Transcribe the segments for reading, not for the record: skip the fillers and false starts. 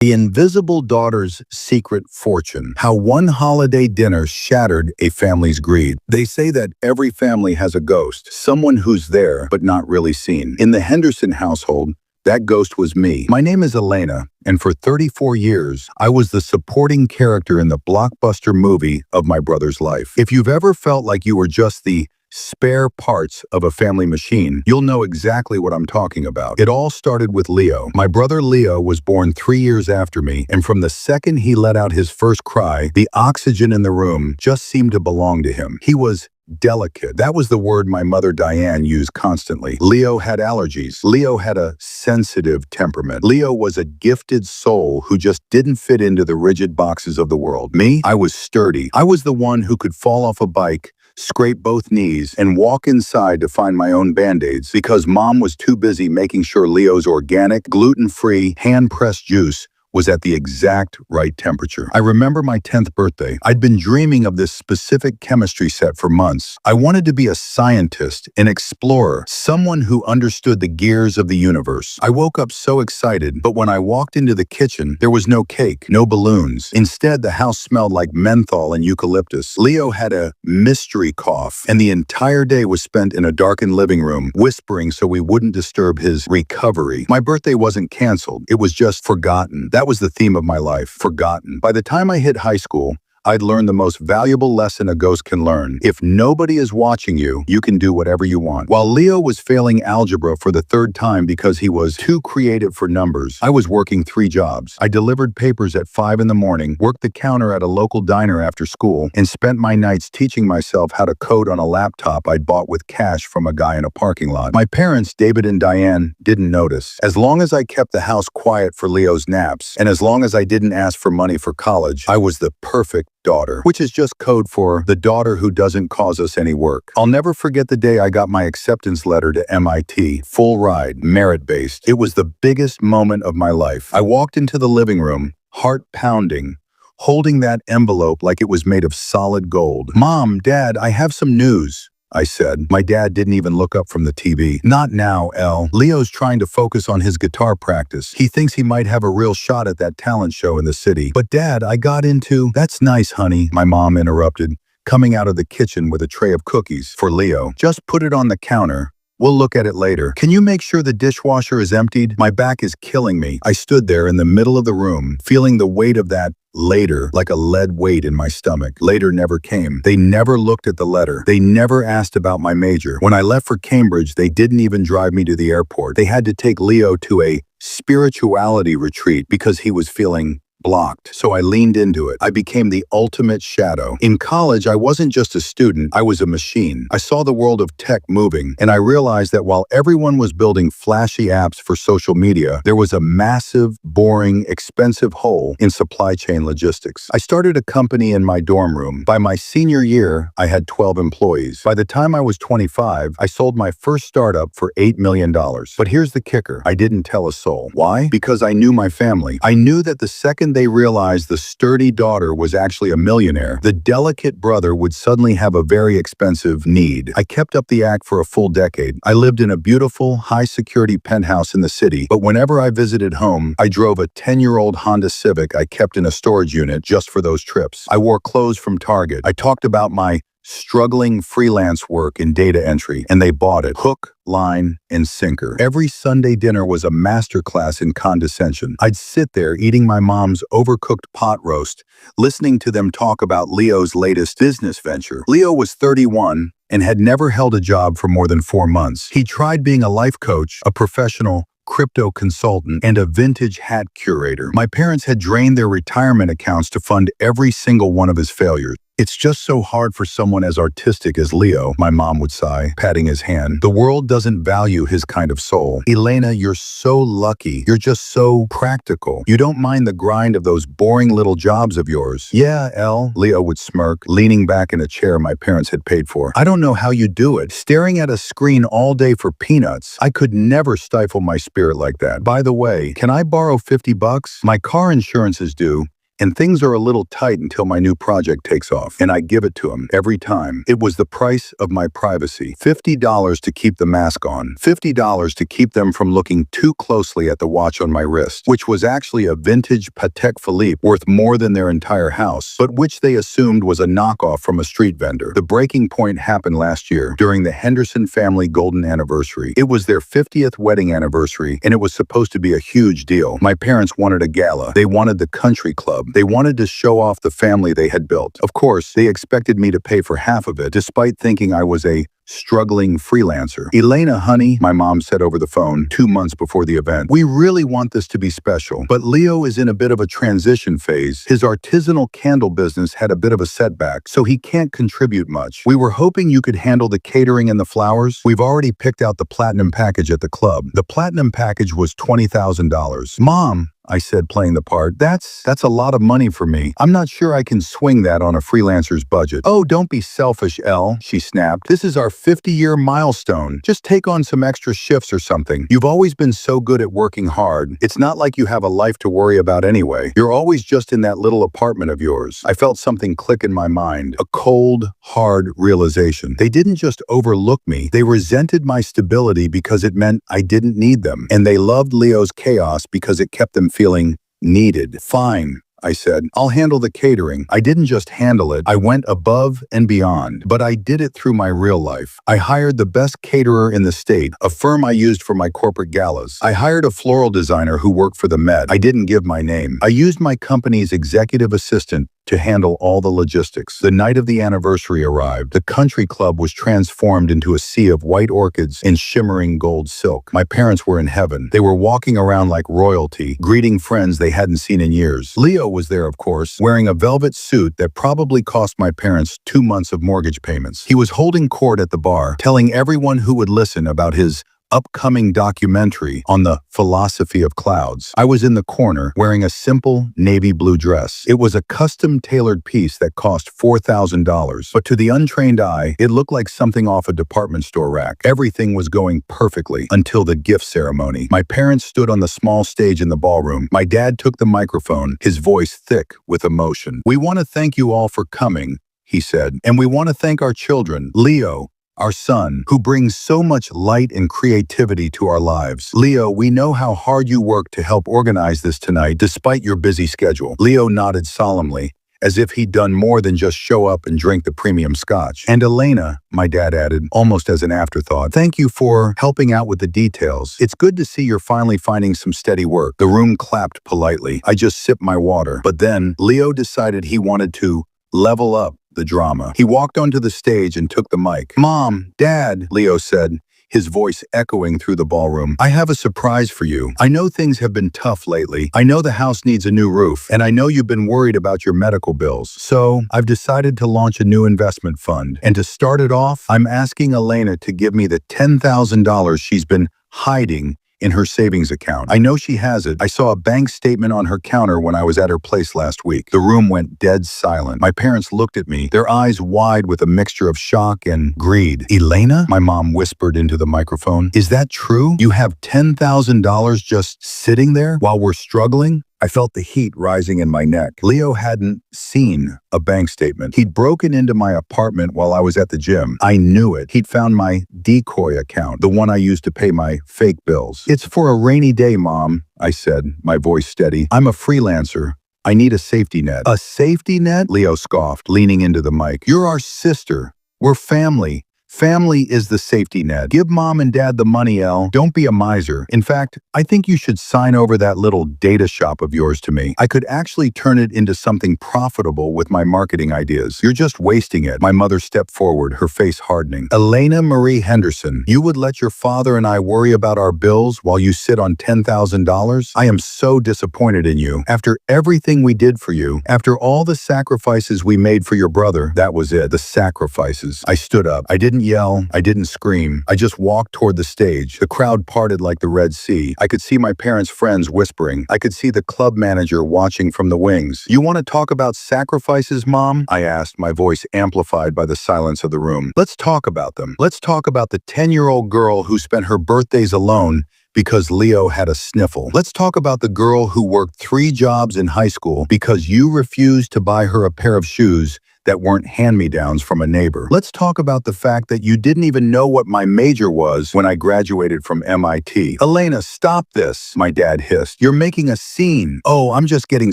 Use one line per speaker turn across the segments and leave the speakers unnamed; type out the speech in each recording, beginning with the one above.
The Invisible Daughter's Secret Fortune. How one holiday dinner shattered a family's greed. They say that every family has a ghost, someone who's there but not really seen. In the Henderson household, that ghost was me. My name is Elena, and for 34 years, I was the supporting character in the blockbuster movie of my brother's life. If you've ever felt like you were just the spare parts of a family machine, you'll know exactly what I'm talking about. It all started with Leo. My brother Leo was born 3 years after me, and from the second he let out his first cry, the oxygen in the room just seemed to belong to him. He was delicate. That was the word my mother Diane used constantly. Leo had allergies. Leo had a sensitive temperament. Leo was a gifted soul who just didn't fit into the rigid boxes of the world. Me, I was sturdy. I was the one who could fall off a bike, scrape both knees, and walk inside to find my own Band-Aids because Mom was too busy making sure Leo's organic, gluten-free, hand-pressed juice was at the exact right temperature. I remember my 10th birthday. I'd been dreaming of this specific chemistry set for months. I wanted to be a scientist, an explorer, someone who understood the gears of the universe. I woke up so excited, but when I walked into the kitchen, there was no cake, no balloons. Instead, the house smelled like menthol and eucalyptus. Leo had a mystery cough, and the entire day was spent in a darkened living room, whispering so we wouldn't disturb his recovery. My birthday wasn't canceled. It was just forgotten. That was the theme of my life, forgotten. By the time I hit high school, I'd learned the most valuable lesson a ghost can learn. If nobody is watching you, you can do whatever you want. While Leo was failing algebra for the 3rd time because he was too creative for numbers, I was working 3 jobs. I delivered papers at 5 in the morning, worked the counter at a local diner after school, and spent my nights teaching myself how to code on a laptop I'd bought with cash from a guy in a parking lot. My parents, David and Diane, didn't notice. As long as I kept the house quiet for Leo's naps, and as long as I didn't ask for money for college, I was the perfect daughter, which is just code for the daughter who doesn't cause us any work. I'll never forget the day I got my acceptance letter to MIT, full ride, merit-based. It was the biggest moment of my life. I walked into the living room, heart pounding, holding that envelope like it was made of solid gold. "Mom, Dad, I have some news," I said. My dad didn't even look up from the TV. "Not now, El. Leo's trying to focus on his guitar practice. He thinks he might have a real shot at that talent show in the city." "But Dad, I got into—" "That's nice, honey," my mom interrupted, coming out of the kitchen with a tray of cookies for Leo. "Just put it on the counter. We'll look at it later. Can you make sure the dishwasher is emptied? My back is killing me." I stood there in the middle of the room, feeling the weight of that later like a lead weight in my stomach. Later never came. They never looked at the letter. They never asked about my major. When I left for Cambridge, they didn't even drive me to the airport. They had to take Leo to a spirituality retreat because he was feeling blocked. So I leaned into it. I became the ultimate shadow. In college, I wasn't just a student, I was a machine. I saw the world of tech moving, and I realized that while everyone was building flashy apps for social media, there was a massive, boring, expensive hole in supply chain logistics. I started a company in my dorm room. By my senior year, I had 12 employees. By the time I was 25, I sold my first startup for $8 million. But here's the kicker. I didn't tell a soul. Why? Because I knew my family. I knew that the second they realized the sturdy daughter was actually a millionaire, the delicate brother would suddenly have a very expensive need. I kept up the act for a full decade. I lived in a beautiful, high-security penthouse in the city, but whenever I visited home, I drove a 10-year-old Honda Civic I kept in a storage unit just for those trips. I wore clothes from Target. I talked about my struggling freelance work in data entry, and they bought it. Hook, line, and sinker. Every Sunday dinner was a masterclass in condescension. I'd sit there eating my mom's overcooked pot roast, listening to them talk about Leo's latest business venture. Leo was 31 and had never held a job for more than 4 months. He tried being a life coach, a professional crypto consultant, and a vintage hat curator. My parents had drained their retirement accounts to fund every single one of his failures. "It's just so hard for someone as artistic as Leo," my mom would sigh, patting his hand. "The world doesn't value his kind of soul. Elena, you're so lucky. You're just so practical. You don't mind the grind of those boring little jobs of yours." "Yeah, El," Leo would smirk, leaning back in a chair my parents had paid for. "I don't know how you do it. Staring at a screen all day for peanuts. I could never stifle my spirit like that. By the way, can I borrow $50? My car insurance is due, and things are a little tight until my new project takes off, and I give it to him every time. It was the price of my privacy. $50 to keep the mask on, $50 to keep them from looking too closely at the watch on my wrist, which was actually a vintage Patek Philippe worth more than their entire house, but which they assumed was a knockoff from a street vendor. The breaking point happened last year during the Henderson family golden anniversary. It was their 50th wedding anniversary, and it was supposed to be a huge deal. My parents wanted a gala. They wanted the country club. They wanted to show off the family they had built. Of course, they expected me to pay for half of it, despite thinking I was a struggling freelancer. Elena, honey, my mom said over the phone 2 months before the event, we really want this to be special, but Leo is in a bit of a transition phase. His artisanal candle business had a bit of a setback, so he can't contribute much. We were hoping you could handle the catering and the flowers. We've already picked out the platinum package at the club. The platinum package was $20,000. Mom, I said, playing the part, that's a lot of money for me. I'm not sure I can swing that on a freelancer's budget. Oh, don't be selfish, Elle, she snapped. This is our 50-year milestone. Just take on some extra shifts or something. You've always been so good at working hard. It's not like you have a life to worry about anyway. You're always just in that little apartment of yours. I felt something click in my mind, a cold, hard realization. They didn't just overlook me. They resented my stability because it meant I didn't need them. And they loved Leo's chaos because it kept them feeling needed. Fine, I said. I'll handle the catering. I didn't just handle it. I went above and beyond. But I did it through my real life. I hired the best caterer in the state, a firm I used for my corporate galas. I hired a floral designer who worked for the Met. I didn't give my name. I used my company's executive assistant to handle all the logistics. The night of the anniversary arrived. The country club was transformed into a sea of white orchids and shimmering gold silk. My parents were in heaven. They were walking around like royalty, greeting friends they hadn't seen in years. Leo was there, of course, wearing a velvet suit that probably cost my parents 2 months of mortgage payments. He was holding court at the bar, telling everyone who would listen about his upcoming documentary on the philosophy of clouds. I was in the corner wearing a simple navy blue dress. It was a custom-tailored piece that cost $4,000, but to the untrained eye, it looked like something off a department store rack. Everything was going perfectly until the gift ceremony. My parents stood on the small stage in the ballroom. My dad took the microphone, his voice thick with emotion. "We want to thank you all for coming," he said, "and we want to thank our children, Leo, our son, who brings so much light and creativity to our lives. Leo, we know how hard you worked to help organize this tonight, despite your busy schedule." Leo nodded solemnly, as if he'd done more than just show up and drink the premium scotch. "And Elena," my dad added, almost as an afterthought, "thank you for helping out with the details. It's good to see you're finally finding some steady work." The room clapped politely. I just sipped my water. But then, Leo decided he wanted to level up the drama. He walked onto the stage and took the mic. "Mom, Dad," Leo said, his voice echoing through the ballroom, "I have a surprise for you. I know things have been tough lately. I know the house needs a new roof, and I know you've been worried about your medical bills. So I've decided to launch a new investment fund. And to start it off, I'm asking Elena to give me the $10,000 she's been hiding in her savings account. I know she has it. I saw a bank statement on her counter when I was at her place last week." The room went dead silent. My parents looked at me, their eyes wide with a mixture of shock and greed. "Elena?" my mom whispered into the microphone. "Is that true? You have $10,000 just sitting there while we're struggling?" I felt the heat rising in my neck. Leo hadn't seen a bank statement. He'd broken into my apartment while I was at the gym. I knew it. He'd found my decoy account, the one I used to pay my fake bills. "It's for a rainy day, Mom," I said, my voice steady. "I'm a freelancer. I need a safety net." "A safety net?" Leo scoffed, leaning into the mic. "You're our sister. We're family. Family is the safety net. Give Mom and Dad the money, Elle. Don't be a miser. In fact, I think you should sign over that little data shop of yours to me. I could actually turn it into something profitable with my marketing ideas. You're just wasting it." My mother stepped forward, her face hardening. "Elena Marie Henderson, you would let your father and I worry about our bills while you sit on $10,000? I am so disappointed in you. After everything we did for you, after all the sacrifices we made for your brother," that was it, the sacrifices. I stood up. I didn't yell. I didn't scream. I just walked toward the stage. The crowd parted like the Red Sea. I could see my parents' friends whispering. I could see the club manager watching from the wings. "You want to talk about sacrifices, Mom?" I asked, my voice amplified by the silence of the room. "Let's talk about them. Let's talk about the 10-year-old girl who spent her birthdays alone, because Leo had a sniffle. Let's talk about the girl who worked 3 jobs in high school because you refused to buy her a pair of shoes that weren't hand-me-downs from a neighbor. Let's talk about the fact that you didn't even know what my major was when I graduated from MIT. Elena, stop this, my dad hissed. You're making a scene. Oh, I'm just getting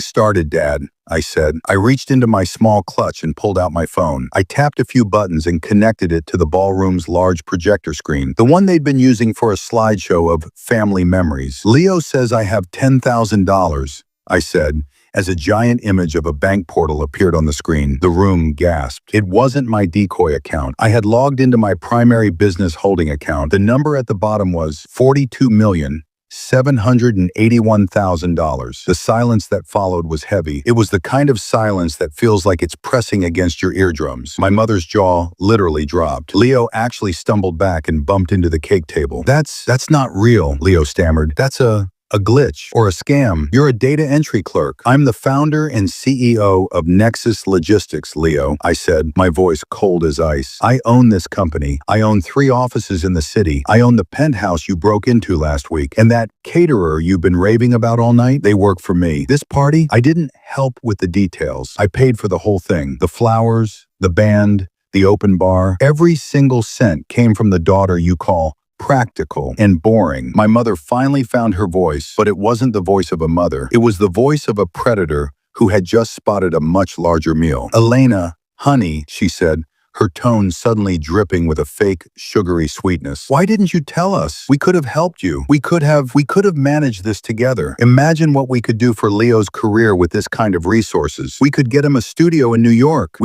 started, Dad, I said. I reached into my small clutch and pulled out my phone. I tapped a few buttons and connected it to the ballroom's large projector screen, the one they'd been using for a slideshow of family memories. Leo says I have $10,000, I said, as a giant image of a bank portal appeared on the screen. The room gasped. It wasn't my decoy account. I had logged into my primary business holding account. The number at the bottom was $42,781,000. The silence that followed was heavy. It was the kind of silence that feels like it's pressing against your eardrums. My mother's jaw literally dropped. Leo actually stumbled back and bumped into the cake table. That's not real, Leo stammered. That's a glitch or a scam. You're a data entry clerk. I'm the founder and CEO of Nexus Logistics, Leo, I said, my voice cold as ice. I own this company. I own 3 offices in the city. I own the penthouse you broke into last week. And that caterer you've been raving about all night, they work for me. This party, I didn't help with the details. I paid for the whole thing. The flowers, the band, the open bar. Every single cent came from the daughter you call practical and boring. My mother finally found her voice, but it wasn't the voice of a mother. It was the voice of a predator who had just spotted a much larger meal. Elena, honey, she said, her tone suddenly dripping with a fake, sugary sweetness. Why didn't you tell us? We could have helped you. We could have managed this together. Imagine what we could do for Leo's career with this kind of resources. We could get him a studio in New York.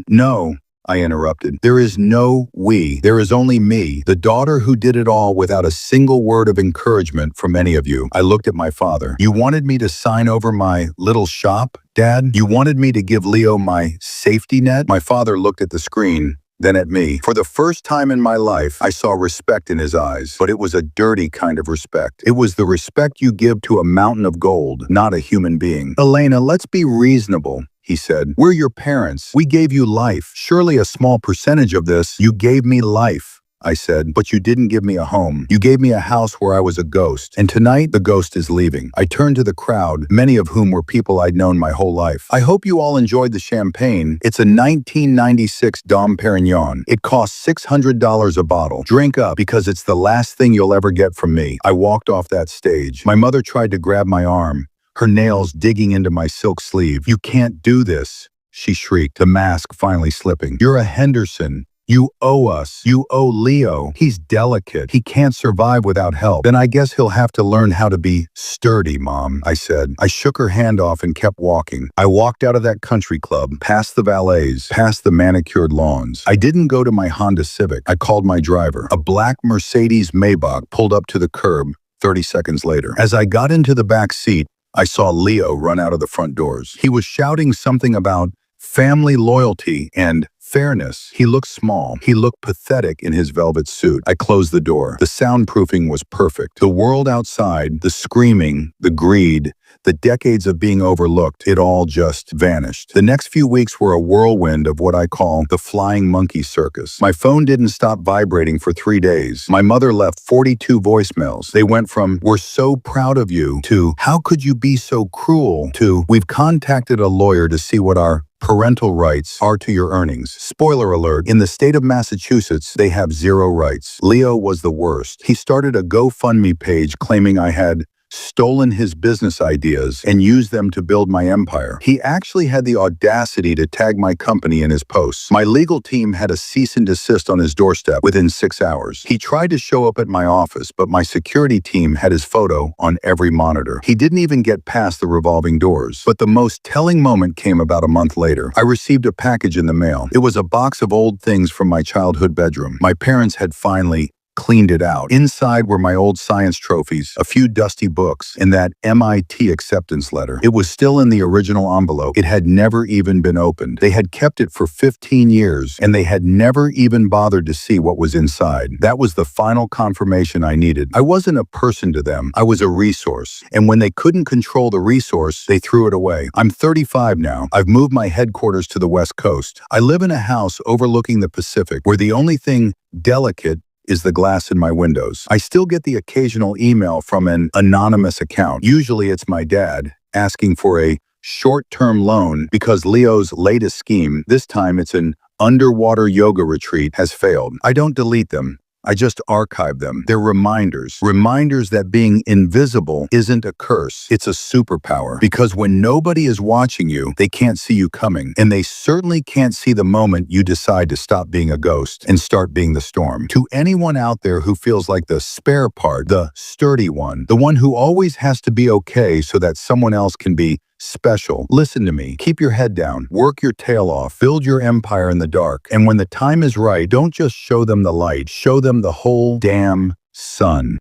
No, I interrupted. There is no we. There is only me, the daughter who did it all without a single word of encouragement from any of you. I looked at my father. You wanted me to sign over my little shop, Dad? You wanted me to give Leo my safety net? My father looked at the screen, then at me. For the first time in my life, I saw respect in his eyes, but it was a dirty kind of respect. It was the respect you give to a mountain of gold, not a human being. Elena, let's be reasonable, he said. We're your parents. We gave you life. Surely a small percentage of this. You gave me life, I said, but you didn't give me a home. You gave me a house where I was a ghost. And tonight, the ghost is leaving. I turned to the crowd, many of whom were people I'd known my whole life. I hope you all enjoyed the champagne. It's a 1996 Dom Perignon. It costs $600 a bottle. Drink up, because it's the last thing you'll ever get from me. I walked off that stage. My mother tried to grab my arm, her nails digging into my silk sleeve. You can't do this, she shrieked, the mask finally slipping. You're a Henderson. You owe us. You owe Leo. He's delicate. He can't survive without help. Then I guess he'll have to learn how to be sturdy, Mom, I said. I shook her hand off and kept walking. I walked out of that country club, past the valets, past the manicured lawns. I didn't go to my Honda Civic. I called my driver. A black Mercedes Maybach pulled up to the curb 30 seconds later. As I got into the back seat, I saw Leo run out of the front doors. He was shouting something about family loyalty and fairness. He looked small. He looked pathetic in his velvet suit. I closed the door. The soundproofing was perfect. The world outside, the screaming, the greed, the decades of being overlooked, it all just vanished. The next few weeks were a whirlwind of what I call the flying monkey circus. My phone didn't stop vibrating for 3 days. My mother left 42 voicemails. They went from, "We're so proud of you," to, "How could you be so cruel?" to, "We've contacted a lawyer to see what our parental rights are to your earnings." Spoiler alert, in the state of Massachusetts, they have 0 rights. Leo was the worst. He started a GoFundMe page claiming I had stolen his business ideas and used them to build my empire. He actually had the audacity to tag my company in his posts. My legal team had a cease and desist on his doorstep within 6 hours. He tried to show up at my office, but my security team had his photo on every monitor. He didn't even get past the revolving doors. But the most telling moment came about a month later. I received a package in the mail. It was a box of old things from my childhood bedroom. My parents had finally cleaned it out. Inside were my old science trophies, a few dusty books, and that MIT acceptance letter. It was still in the original envelope. It had never even been opened. They had kept it for 15 years, and they had never even bothered to see what was inside. That was the final confirmation I needed. I wasn't a person to them. I was a resource. And when they couldn't control the resource, they threw it away. I'm 35 now. I've moved my headquarters to the West Coast. I live in a house overlooking the Pacific, where the only thing delicate is the glass in my windows. I still get the occasional email from an anonymous account. Usually it's my dad asking for a short-term loan because Leo's latest scheme, this time it's an underwater yoga retreat, has failed. I don't delete them. I just archive them. They're reminders that being invisible isn't a curse, it's a superpower. Because when nobody is watching you, they can't see you coming. And they certainly can't see the moment you decide to stop being a ghost and start being the storm. To anyone out there who feels like the spare part, the sturdy one, the one who always has to be okay so that someone else can be special, listen to me. Keep your head down, work your tail off, build your empire in the dark. And when the time is right, don't just show them the light, show them the whole damn sun.